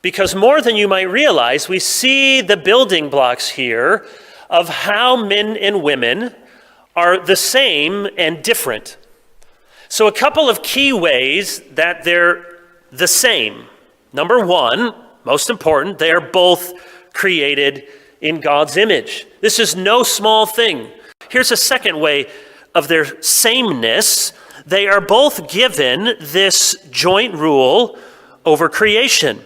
Because more than you might realize, we see the building blocks here of how men and women are the same and different. So a couple of key ways that they're the same. Number one, most important, they are both created in God's image. This is no small thing. Here's a second way of their sameness. They are both given this joint rule over creation.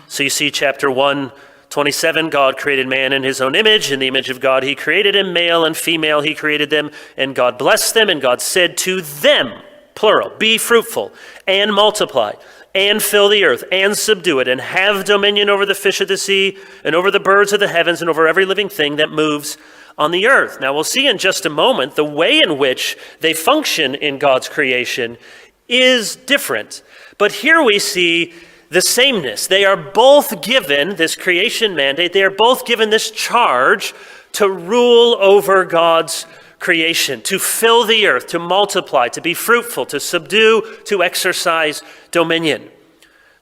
So you see chapter 1:27, God created man in his own image. In the image of God he created him, male and female he created them. And God blessed them, and God said to them, plural, be fruitful and multiply and fill the earth and subdue it and have dominion over the fish of the sea and over the birds of the heavens and over every living thing that moves on the earth. Now we'll see in just a moment the way in which they function in God's creation is different. But here we see the sameness. They are both given this creation mandate. They are both given this charge to rule over God's creation, to fill the earth, to multiply, to be fruitful, to subdue, to exercise dominion.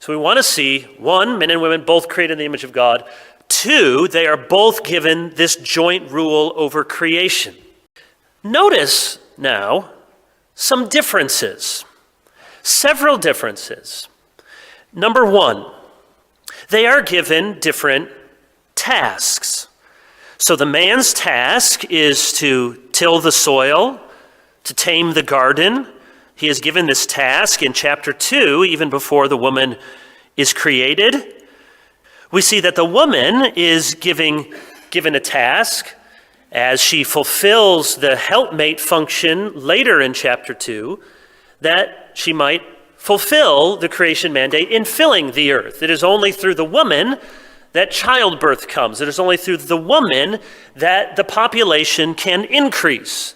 So we want to see, one, men and women both created in the image of God. Two, they are both given this joint rule over creation. Notice now some differences, several differences. Number one, they are given different tasks. So the man's task is to till the soil, to tame the garden. He is given this task in chapter 2, even before the woman is created. We see that the woman is given a task as she fulfills the helpmate function later in chapter 2, that she might fulfill the creation mandate in filling the earth. It is only through the woman that childbirth comes. It is only through the woman that the population can increase.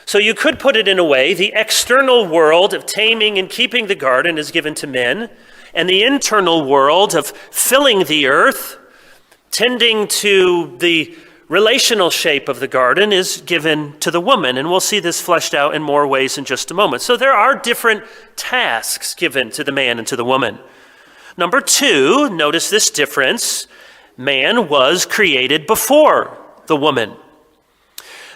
So you could put it in a way, the external world of taming and keeping the garden is given to men, and the internal world of filling the earth, tending to the relational shape of the garden is given to the woman. And we'll see this fleshed out in more ways in just a moment. So there are different tasks given to the man and to the woman. Number two, notice this difference. Man was created before the woman.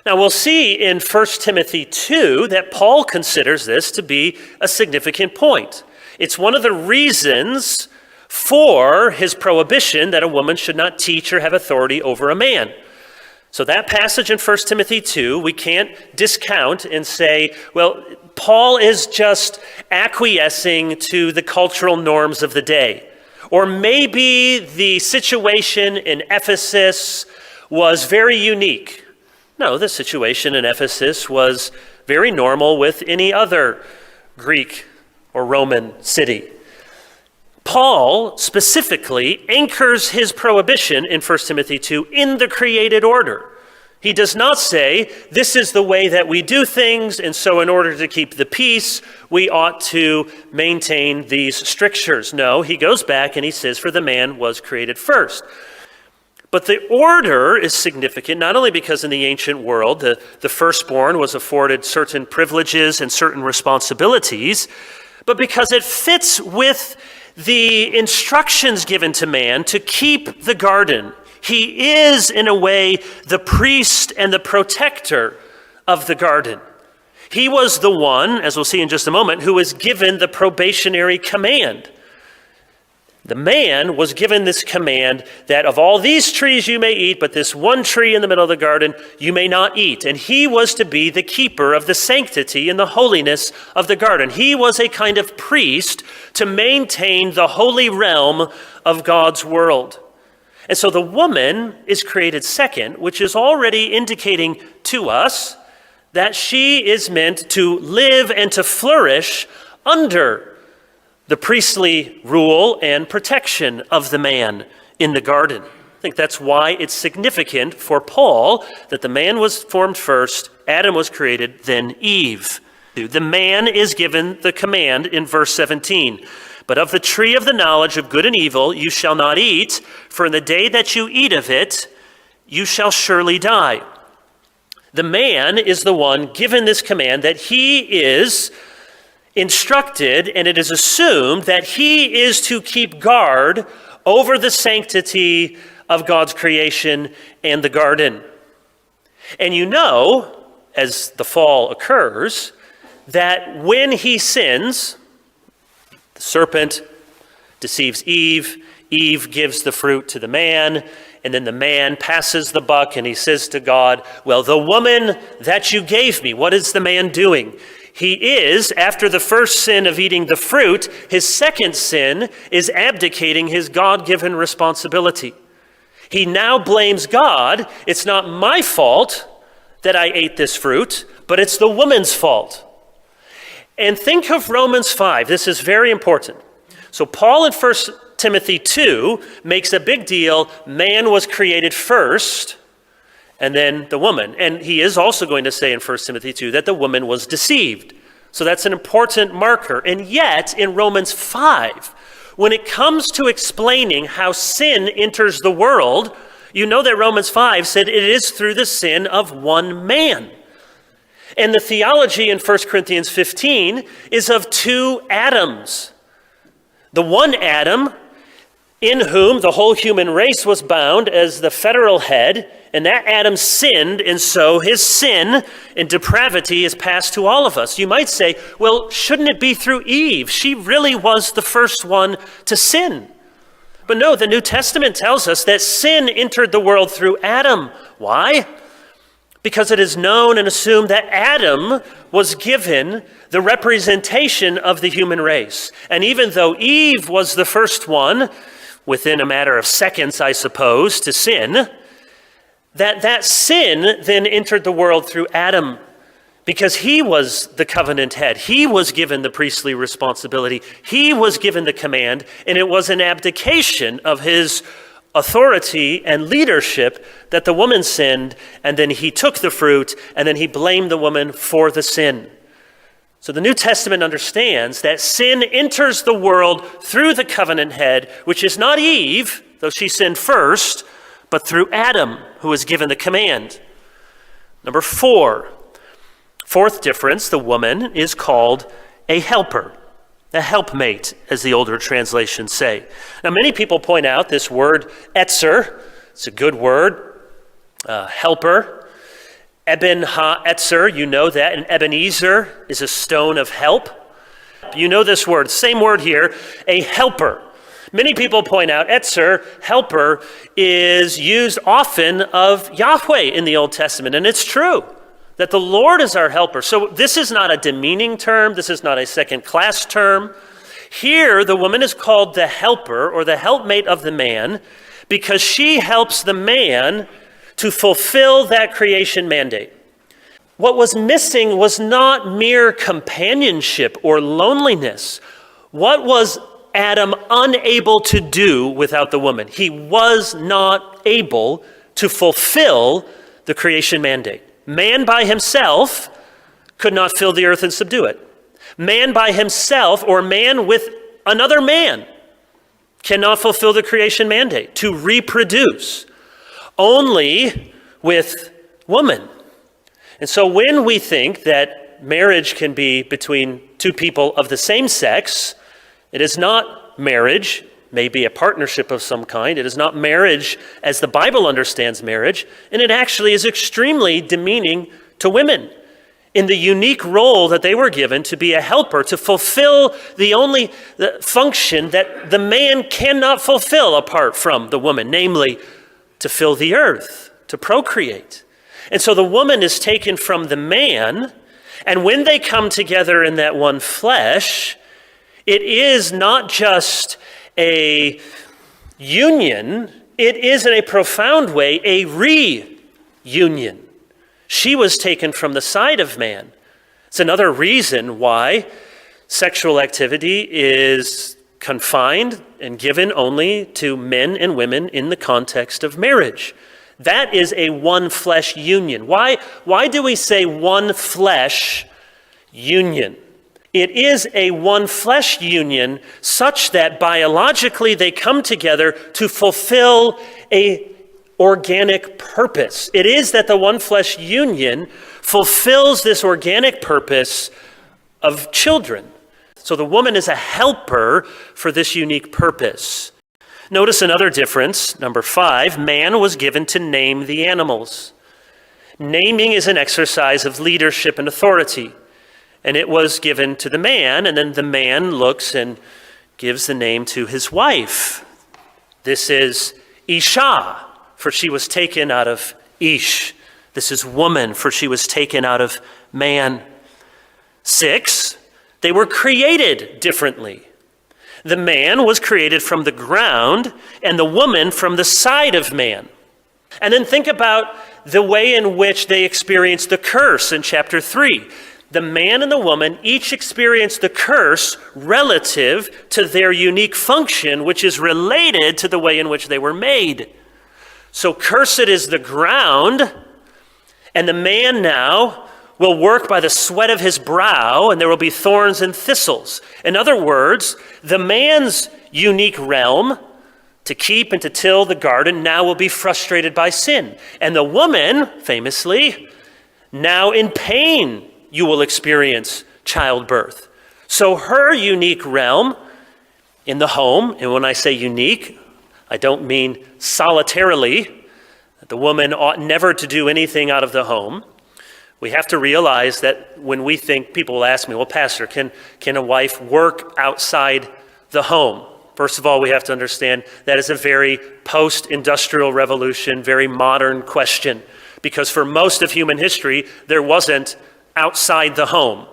Now we'll see in 1 Timothy 2 that Paul considers this to be a significant point. It's one of the reasons for his prohibition that a woman should not teach or have authority over a man. So that passage in 1 Timothy 2, we can't discount and say, well, Paul is just acquiescing to the cultural norms of the day. Or maybe the situation in Ephesus was very unique. No, the situation in Ephesus was very normal with any other Greek or Roman city. Paul specifically anchors his prohibition in 1 Timothy 2 in the created order. He does not say, this is the way that we do things, and so in order to keep the peace, we ought to maintain these strictures. No, he goes back and he says, for the man was created first. But the order is significant, not only because in the ancient world, the firstborn was afforded certain privileges and certain responsibilities, but because it fits with the instructions given to man to keep the garden. He is, in a way, the priest and the protector of the garden. He was the one, as we'll see in just a moment, who was given the probationary command. The man was given this command that of all these trees you may eat, but this one tree in the middle of the garden you may not eat. And he was to be the keeper of the sanctity and the holiness of the garden. He was a kind of priest to maintain the holy realm of God's world. And so the woman is created second, which is already indicating to us that she is meant to live and to flourish under the priestly rule and protection of the man in the garden. I think that's why it's significant for Paul that the man was formed first, Adam was created, then Eve. The man is given the command in verse 17. But of the tree of the knowledge of good and evil you shall not eat, for in the day that you eat of it, you shall surely die. The man is the one given this command that he is instructed, and it is assumed that he is to keep guard over the sanctity of God's creation and the garden. And you know, as the fall occurs, that when he sins, the serpent deceives Eve, Eve gives the fruit to the man, and then the man passes the buck and he says to God, well, the woman that you gave me, what is the man doing? He is, after the first sin of eating the fruit, his second sin is abdicating his God-given responsibility. He now blames God. It's not my fault that I ate this fruit, but it's the woman's fault. And think of Romans 5. This is very important. So Paul in 1 Timothy 2 makes a big deal. Man was created first, and then the woman. And he is also going to say in 1 Timothy 2 that the woman was deceived. So that's an important marker. And yet, in Romans 5, when it comes to explaining how sin enters the world, you know that Romans 5 said it is through the sin of one man. And the theology in 1 Corinthians 15 is of two Adams. The one Adam, in whom the whole human race was bound as the federal head, and that Adam sinned, and so his sin and depravity is passed to all of us. You might say, well, shouldn't it be through Eve? She really was the first one to sin. But no, the New Testament tells us that sin entered the world through Adam. Why? Because it is known and assumed that Adam was given the representation of the human race. And even though Eve was the first one, within a matter of seconds, I suppose, to sin, that sin then entered the world through Adam because he was the covenant head. He was given the priestly responsibility. He was given the command, and it was an abdication of his authority and leadership that the woman sinned, and then he took the fruit, and then he blamed the woman for the sin. So the New Testament understands that sin enters the world through the covenant head, which is not Eve, though she sinned first, but through Adam, who was given the command. Number 4, fourth difference, the woman is called a helper, a helpmate, as the older translations say. Now, many people point out this word, etzer. It's a good word, helper. Eben ha-etzer, you know that, and Ebenezer is a stone of help. You know this word, same word here, a helper. Many people point out etzer, helper, is used often of Yahweh in the Old Testament, and it's true that the Lord is our helper. So this is not a demeaning term, this is not a second-class term. Here, the woman is called the helper or the helpmate of the man because she helps the man to fulfill that creation mandate. What was missing was not mere companionship or loneliness. What was Adam unable to do without the woman? He was not able to fulfill the creation mandate. Man by himself could not fill the earth and subdue it. Man by himself or man with another man cannot fulfill the creation mandate to reproduce. Only with woman. And so when we think that marriage can be between two people of the same sex, it is not marriage, maybe a partnership of some kind. It is not marriage as the Bible understands marriage, and it actually is extremely demeaning to women in the unique role that they were given to be a helper, to fulfill the only function that the man cannot fulfill apart from the woman, namely to fill the earth, to procreate. And so the woman is taken from the man, and when they come together in that one flesh, it is not just a union, it is in a profound way a reunion. She was taken from the side of man. It's another reason why sexual activity is confined and given only to men and women in the context of marriage. That is a one flesh union. Why do we say one flesh union? It is a one flesh union such that biologically they come together to fulfill a organic purpose. It is that the one flesh union fulfills this organic purpose of children. So the woman is a helper for this unique purpose. Notice another difference. Number 5, man was given to name the animals. Naming is an exercise of leadership and authority. And it was given to the man, and then the man looks and gives the name to his wife. This is Isha, for she was taken out of Ish. This is woman, for she was taken out of man. 6, they were created differently. The man was created from the ground, and the woman from the side of man. And then think about the way in which they experienced the curse in chapter 3. The man and the woman each experienced the curse relative to their unique function, which is related to the way in which they were made. So cursed is the ground, and the man now will work by the sweat of his brow, and there will be thorns and thistles. In other words, the man's unique realm to keep and to till the garden now will be frustrated by sin. And the woman, famously, now in pain you will experience childbirth. So her unique realm in the home, and when I say unique, I don't mean solitarily. The woman ought never to do anything out of the home. We have to realize that when we think, people will ask me, well, Pastor, can a wife work outside the home? First of all, we have to understand that is a very post-industrial revolution, very modern question, because for most of human history, there wasn't outside the home.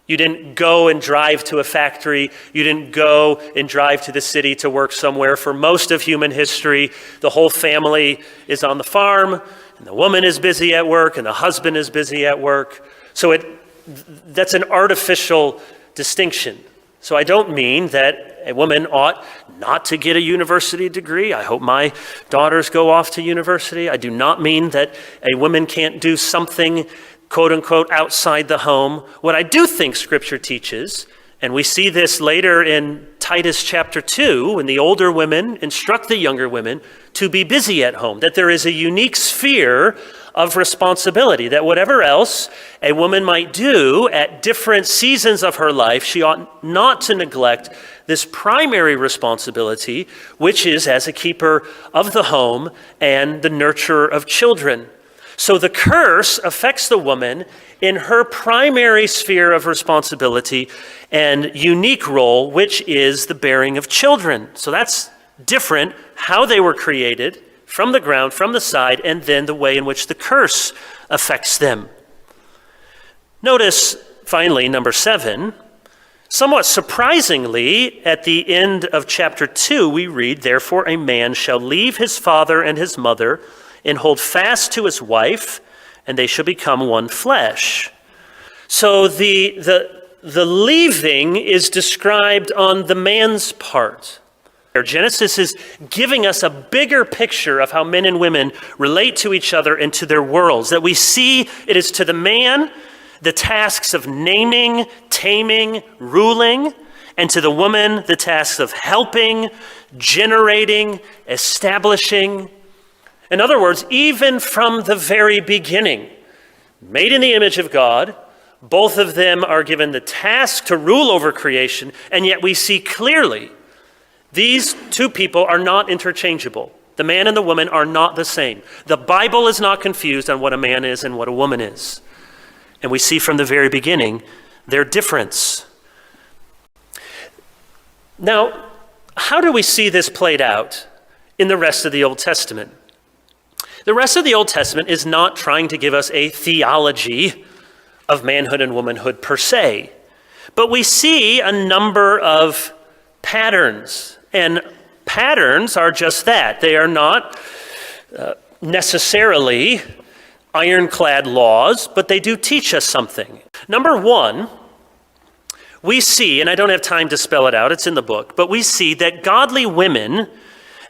You didn't go and drive to a factory. You didn't go and drive to the city to work somewhere. For most of human history, the whole family is on the farm, and the woman is busy at work, and the husband is busy at work. So that's an artificial distinction. So I don't mean that a woman ought not to get a university degree. I hope my daughters go off to university. I do not mean that a woman can't do something, quote unquote, outside the home. What I do think Scripture teaches, and we see this later in Titus chapter 2, when the older women instruct the younger women to be busy at home, that there is a unique sphere of responsibility, that whatever else a woman might do at different seasons of her life, she ought not to neglect this primary responsibility, which is as a keeper of the home and the nurturer of children. So the curse affects the woman in her primary sphere of responsibility and unique role, which is the bearing of children. So that's different, how they were created from the ground, from the side, and then the way in which the curse affects them. Notice, finally, number 7, somewhat surprisingly, at the end of chapter 2, we read, "Therefore a man shall leave his father and his mother and hold fast to his wife, and they shall become one flesh." So the leaving is described on the man's part. Genesis is giving us a bigger picture of how men and women relate to each other and to their worlds, that we see it is to the man the tasks of naming, taming, ruling, and to the woman the tasks of helping, generating, establishing. In other words, even from the very beginning, made in the image of God, both of them are given the task to rule over creation, and yet we see clearly these two people are not interchangeable. The man and the woman are not the same. The Bible is not confused on what a man is and what a woman is. And we see from the very beginning their difference. Now, how do we see this played out in the rest of the Old Testament? The rest of the Old Testament is not trying to give us a theology of manhood and womanhood per se, but we see a number of patterns. And patterns are just that. They are not necessarily ironclad laws, but they do teach us something. Number 1, we see, and I don't have time to spell it out, it's in the book, but we see that godly women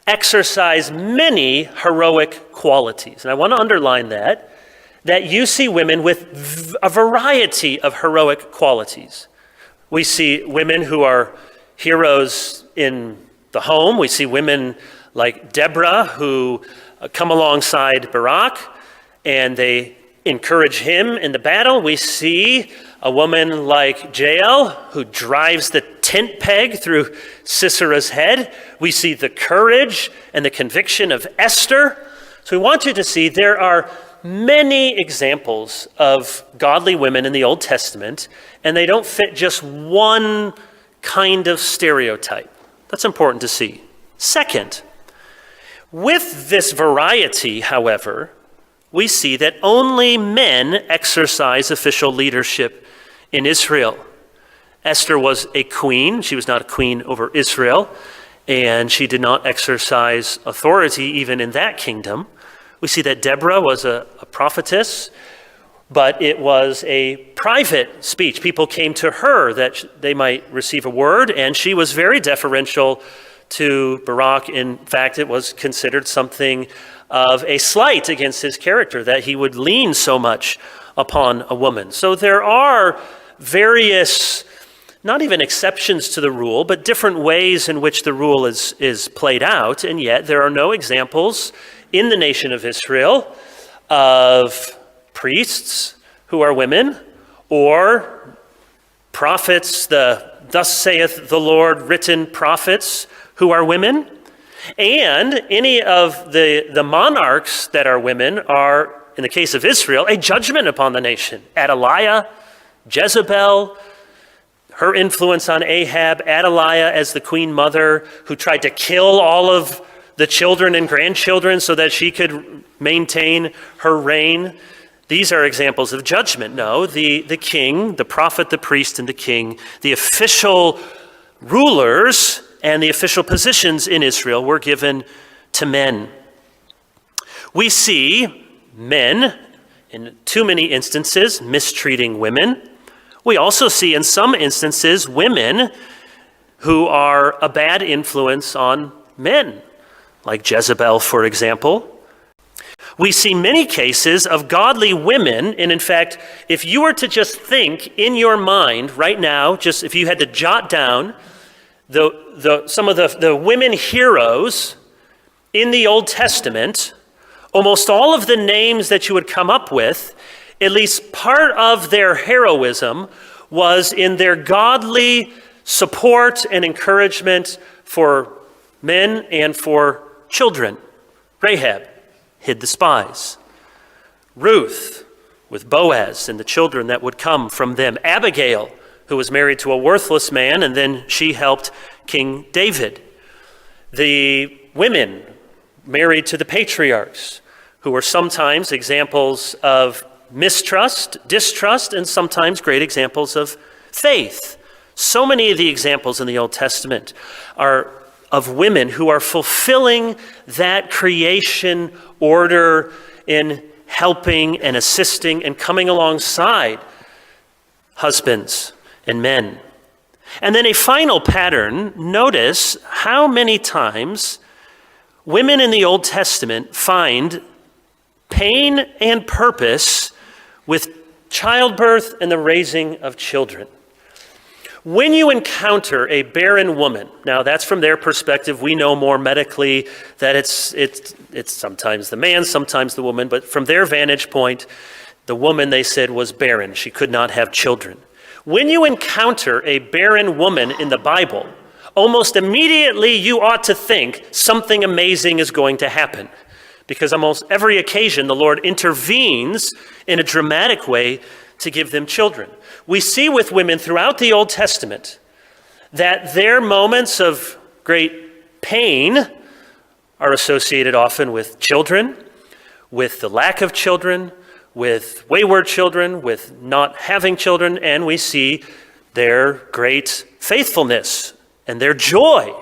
exercise many heroic qualities. And I want to underline that you see women with a variety of heroic qualities. We see women who are heroes in the home. We see women like Deborah who come alongside Barak and they encourage him in the battle. We see A woman like Jael, who drives the tent peg through Sisera's head. We see the courage and the conviction of Esther. So we want you to see there are many examples of godly women in the Old Testament, and they don't fit just one kind of stereotype. That's important to see. Second, with this variety, however, we see that only men exercise official leadership in Israel. Esther was a queen. She was not a queen over Israel, and she did not exercise authority even in that kingdom. We see that Deborah was a prophetess, but it was a private speech. People came to her that they might receive a word, and she was very deferential to Barak. In fact, it was considered something of a slight against his character that he would lean so much upon a woman. So there are various, not even exceptions to the rule, but different ways in which the rule is played out, and yet there are no examples in the nation of Israel of priests who are women, or prophets, the thus saith the Lord written prophets who are women, and any of the monarchs that are women are, in the case of Israel, a judgment upon the nation. Athaliah, Jezebel, her influence on Ahab, Athaliah as the queen mother who tried to kill all of the children and grandchildren so that she could maintain her reign. These are examples of judgment. No, the king, the prophet, the priest, and the king, the official rulers and the official positions in Israel were given to men. We see men, in too many instances, mistreating women. We also see in some instances women who are a bad influence on men, like Jezebel, for example. We see many cases of godly women, and in fact, if you were to just think in your mind right now, just if you had to jot down some of the women heroes in the Old Testament, almost all of the names that you would come up with, at least part of their heroism was in their godly support and encouragement for men and for children. Rahab hid the spies. Ruth with Boaz and the children that would come from them. Abigail, who was married to a worthless man, and then she helped King David. The women married to the patriarchs, who were sometimes examples of mistrust, distrust, and sometimes great examples of faith. So many of the examples in the Old Testament are of women who are fulfilling that creation order in helping and assisting and coming alongside husbands and men. And then a final pattern, notice how many times women in the Old Testament find pain and purpose with childbirth and the raising of children. When you encounter a barren woman, now that's from their perspective, we know more medically that it's sometimes the man, sometimes the woman, but from their vantage point, the woman, they said, was barren. She could not have children. When you encounter a barren woman in the Bible, almost immediately you ought to think something amazing is going to happen, because almost every occasion the Lord intervenes in a dramatic way to give them children. We see with women throughout the Old Testament that their moments of great pain are associated often with children, with the lack of children, with wayward children, with not having children, and we see their great faithfulness and their joy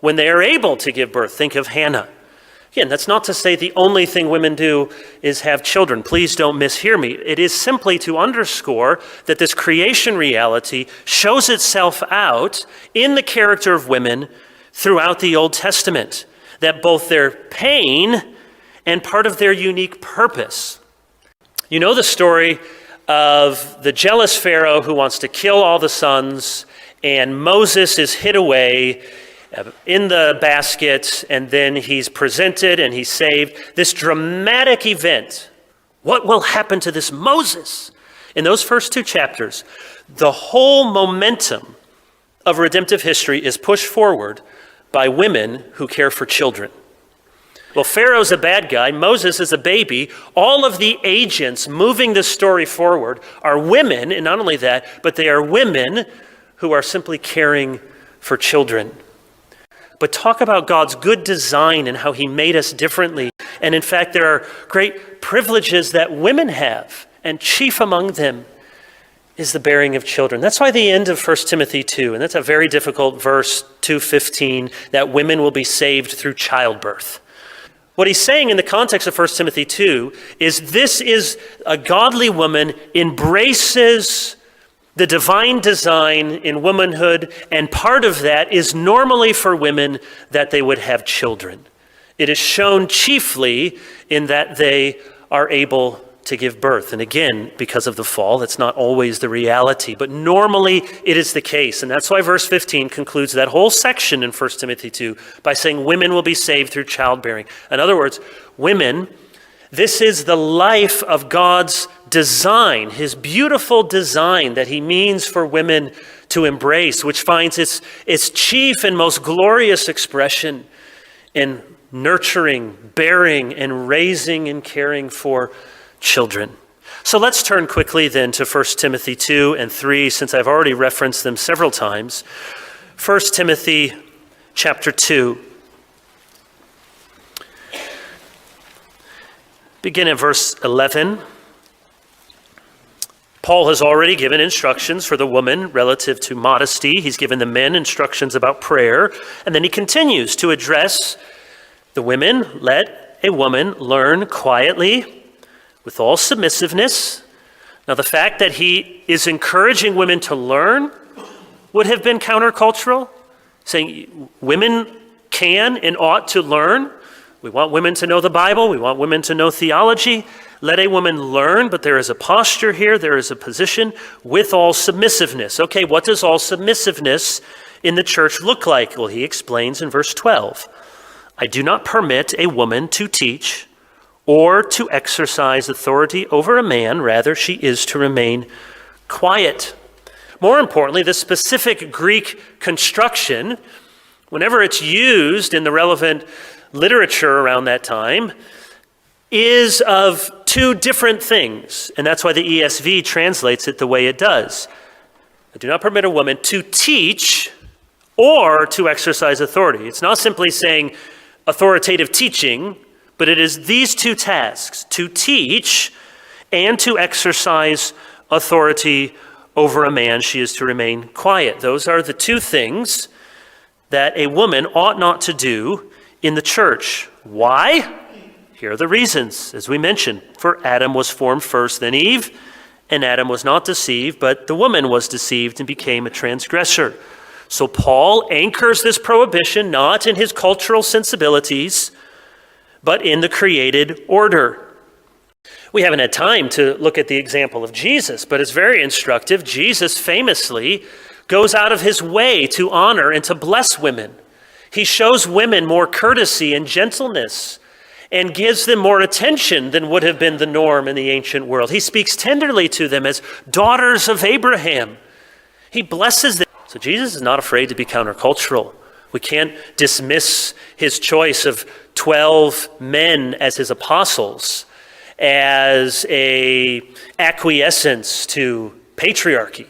when they are able to give birth. Think of Hannah. Again, that's not to say the only thing women do is have children. Please don't mishear me. It is simply to underscore that this creation reality shows itself out in the character of women throughout the Old Testament, that both their pain and part of their unique purpose. You know the story of the jealous Pharaoh who wants to kill all the sons, and Moses is hid away in the basket, and then he's presented and he's saved. This dramatic event. What will happen to this Moses? In those first two chapters, the whole momentum of redemptive history is pushed forward by women who care for children. Well, Pharaoh's a bad guy. Moses is a baby. All of the agents moving this story forward are women, and not only that, but they are women who are simply caring for children. But talk about God's good design and how he made us differently. And in fact, there are great privileges that women have, and chief among them is the bearing of children. That's why the end of 1 Timothy 2, and that's a very difficult verse, 2:15, that women will be saved through childbirth. What he's saying in the context of 1 Timothy 2 is this is a godly woman embraces the divine design in womanhood, and part of that is normally for women that they would have children. It is shown chiefly in that they are able to give birth. And again, because of the fall, that's not always the reality, but normally it is the case. And that's why verse 15 concludes that whole section in 1 Timothy 2 by saying women will be saved through childbearing. In other words, women, this is the life of God's design, his beautiful design that he means for women to embrace, which finds its chief and most glorious expression in nurturing, bearing, and raising and caring for children. So let's turn quickly then to 1 Timothy 2 and 3, since I've already referenced them several times. 1 Timothy chapter 2. Begin at verse 11. Paul has already given instructions for the woman relative to modesty. He's given the men instructions about prayer. And then he continues to address the women. Let a woman learn quietly with all submissiveness. Now, the fact that he is encouraging women to learn would have been countercultural, saying women can and ought to learn. We want women to know the Bible. We want women to know theology. Let a woman learn, but there is a posture here. There is a position with all submissiveness. Okay, what does all submissiveness in the church look like? Well, he explains in verse 12. I do not permit a woman to teach or to exercise authority over a man. Rather, she is to remain quiet. More importantly, the specific Greek construction, whenever it's used in the relevant literature around that time, is of two different things. And that's why the ESV translates it the way it does. I do not permit a woman to teach or to exercise authority. It's not simply saying authoritative teaching, but it is these two tasks, to teach and to exercise authority over a man. She is to remain quiet. Those are the two things that a woman ought not to do in the church. Why? Here are the reasons. As we mentioned, for Adam was formed first, then Eve, and Adam was not deceived, but the woman was deceived and became a transgressor. So Paul anchors this prohibition not in his cultural sensibilities, but in the created order. We haven't had time to look at the example of Jesus, but it's very instructive. Jesus famously goes out of his way to honor and to bless women. He shows women more courtesy and gentleness and gives them more attention than would have been the norm in the ancient world. He speaks tenderly to them as daughters of Abraham. He blesses them. So Jesus is not afraid to be countercultural. We can't dismiss his choice of 12 men as his apostles as a acquiescence to patriarchy.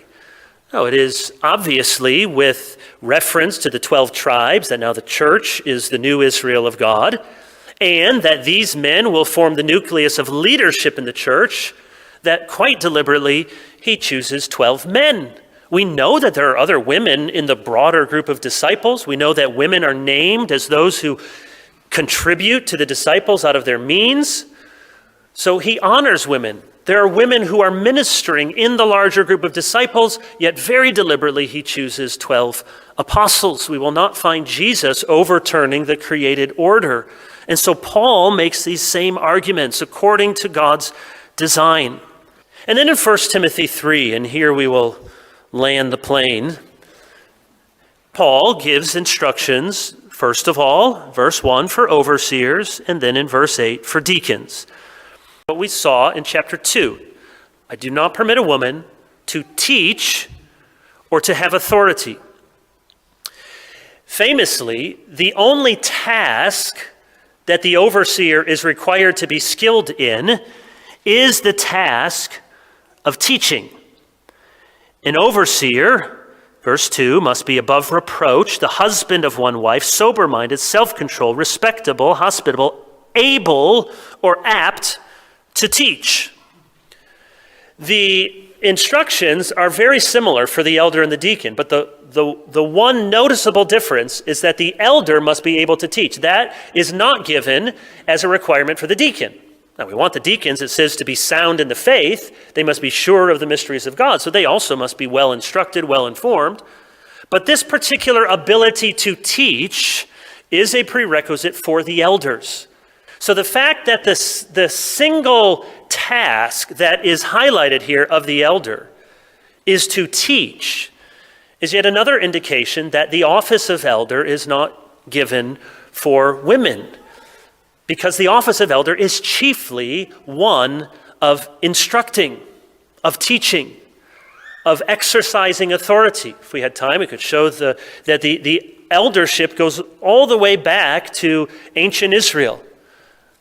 No, it is obviously with reference to the 12 tribes that now the church is the new Israel of God, and that these men will form the nucleus of leadership in the church, that quite deliberately he chooses 12 men. We know that there are other women in the broader group of disciples. We know that women are named as those who contribute to the disciples out of their means. So he honors women. There are women who are ministering in the larger group of disciples, yet very deliberately he chooses 12 apostles. We will not find Jesus overturning the created order. And so Paul makes these same arguments according to God's design. And then in 1 Timothy 3, and here we will land the plane, Paul gives instructions, first of all, verse 1 for overseers, and then in verse 8 for deacons. What we saw in chapter 2, I do not permit a woman to teach or to have authority. Famously, the only task that the overseer is required to be skilled in is the task of teaching. An overseer, verse 2, must be above reproach, the husband of one wife, sober-minded, self-controlled, respectable, hospitable, able or apt to teach. The instructions are very similar for the elder and the deacon, but the one noticeable difference is that the elder must be able to teach. That is not given as a requirement for the deacon. Now, we want the deacons, it says, to be sound in the faith. They must be sure of the mysteries of God, so they also must be well instructed, well informed. But this particular ability to teach is a prerequisite for the elders. So the fact that the single task that is highlighted here of the elder is to teach is yet another indication that the office of elder is not given for women, because the office of elder is chiefly one of instructing, of teaching, of exercising authority. If we had time, we could show that the eldership goes all the way back to ancient Israel.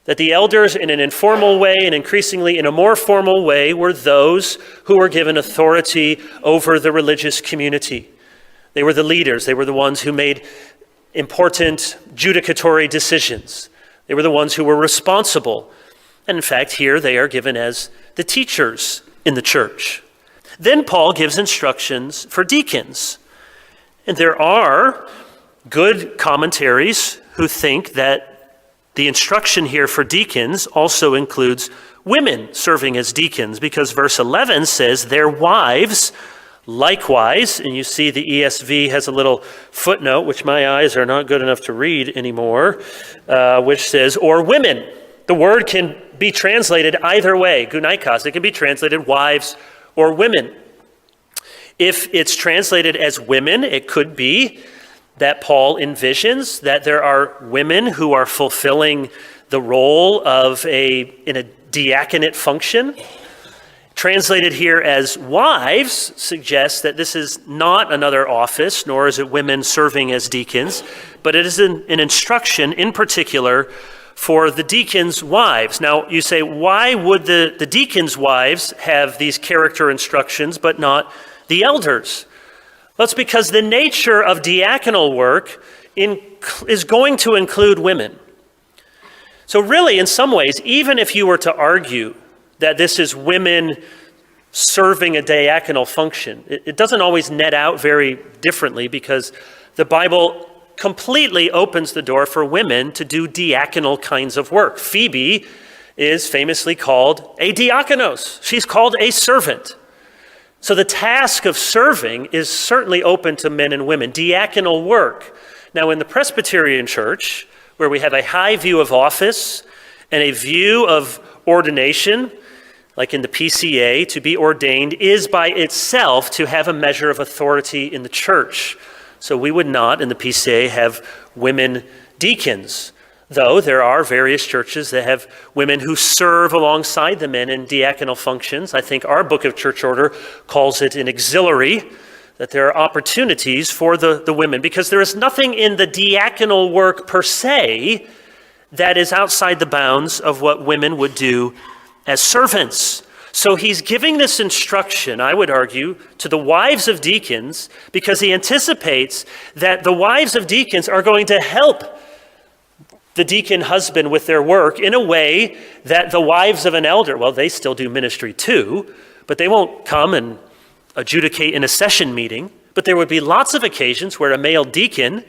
That the elders, in an informal way and increasingly in a more formal way, were those who were given authority over the religious community. They were the leaders. They were the ones who made important judicatory decisions. They were the ones who were responsible. And in fact, here they are given as the teachers in the church. Then Paul gives instructions for deacons. And there are good commentaries who think that the instruction here for deacons also includes women serving as deacons, because verse 11 says their wives likewise, and you see the ESV has a little footnote, which my eyes are not good enough to read anymore, which says, or women. The word can be translated either way, gunaikos. It can be translated wives or women. If it's translated as women, it could be that Paul envisions that there are women who are fulfilling the role of in a diaconate function. Translated here as wives suggests that this is not another office, nor is it women serving as deacons, but it is an instruction in particular for the deacons' wives. Now, you say, why would the deacons' wives have these character instructions, but not the elders? Well, it's because the nature of diaconal work is going to include women. So really, in some ways, even if you were to argue that this is women serving a diaconal function, it doesn't always net out very differently, because the Bible completely opens the door for women to do diaconal kinds of work. Phoebe is famously called a diakonos. She's called a servant. So the task of serving is certainly open to men and women, diaconal work. Now, in the Presbyterian Church, where we have a high view of office and a view of ordination, like in the PCA, to be ordained is by itself to have a measure of authority in the church. So we would not, in the PCA, have women deacons, though there are various churches that have women who serve alongside the men in diaconal functions. I think our book of church order calls it an auxiliary, that there are opportunities for the women, because there is nothing in the diaconal work per se that is outside the bounds of what women would do as servants. So he's giving this instruction, I would argue, to the wives of deacons, because he anticipates that the wives of deacons are going to help the deacon husband with their work in a way that the wives of an elder, well, they still do ministry too, but they won't come and adjudicate in a session meeting. But there would be lots of occasions where a male deacon,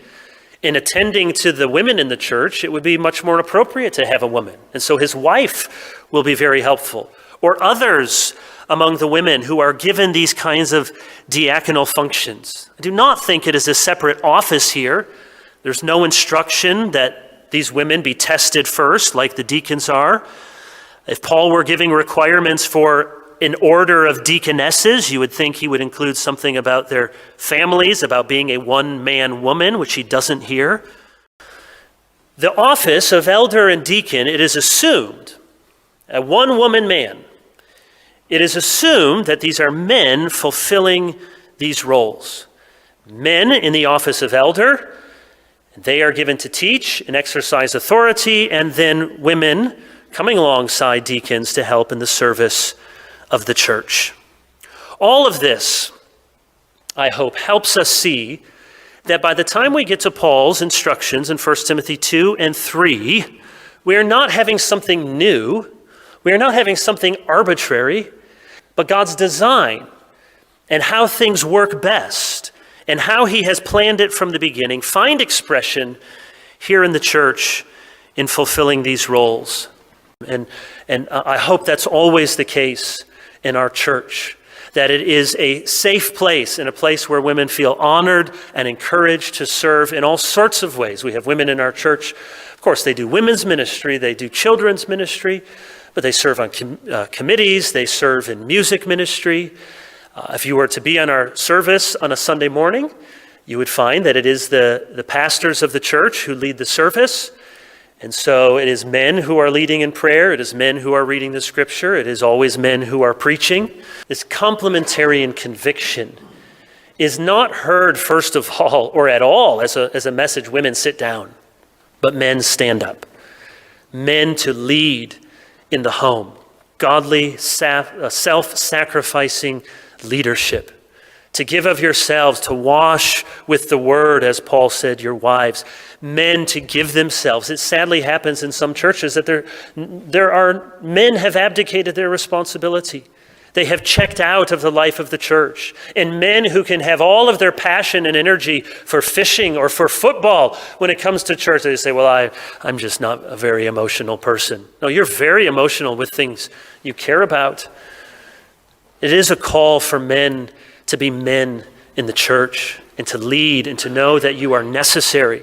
in attending to the women in the church, it would be much more appropriate to have a woman. And so his wife will be very helpful. Or others among the women who are given these kinds of diaconal functions. I do not think it is a separate office here. There's no instruction that these women be tested first like the deacons are. If Paul were giving requirements for an order of deaconesses, you would think he would include something about their families, about being a one-man woman, which he doesn't here. The office of elder and deacon, it is assumed, a one-woman man, it is assumed that these are men fulfilling these roles. Men in the office of elder, they are given to teach and exercise authority, and then women coming alongside deacons to help in the service of the church. All of this, I hope, helps us see that by the time we get to Paul's instructions in 1 Timothy 2 and 3, we are not having something new, we are not having something arbitrary, but God's design and how things work best and how he has planned it from the beginning find expression here in the church in fulfilling these roles. And I hope that's always the case in our church, that it is a safe place and a place where women feel honored and encouraged to serve in all sorts of ways. We have women in our church. Of course, they do women's ministry, they do children's ministry, but they serve on committees, they serve in music ministry. If you were to be on our service on a Sunday morning, you would find that it is the pastors of the church who lead the service. And so it is men who are leading in prayer. It is men who are reading the scripture. It is always men who are preaching. This complementarian conviction is not heard first of all or at all as a message, women sit down, but men stand up. Men to lead in the home. Godly, self-sacrificing leadership. To give of yourselves, to wash with the word, as Paul said, your wives. Men to give themselves. It sadly happens in some churches that there are men have abdicated their responsibility. They have checked out of the life of the church. And men who can have all of their passion and energy for fishing or for football, when it comes to church, they say, well, I'm just not a very emotional person. No, you're very emotional with things you care about. It is a call for men to be men in the church and to lead and to know that you are necessary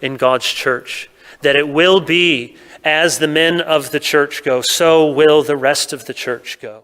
in God's church, that it will be as the men of the church go, so will the rest of the church go.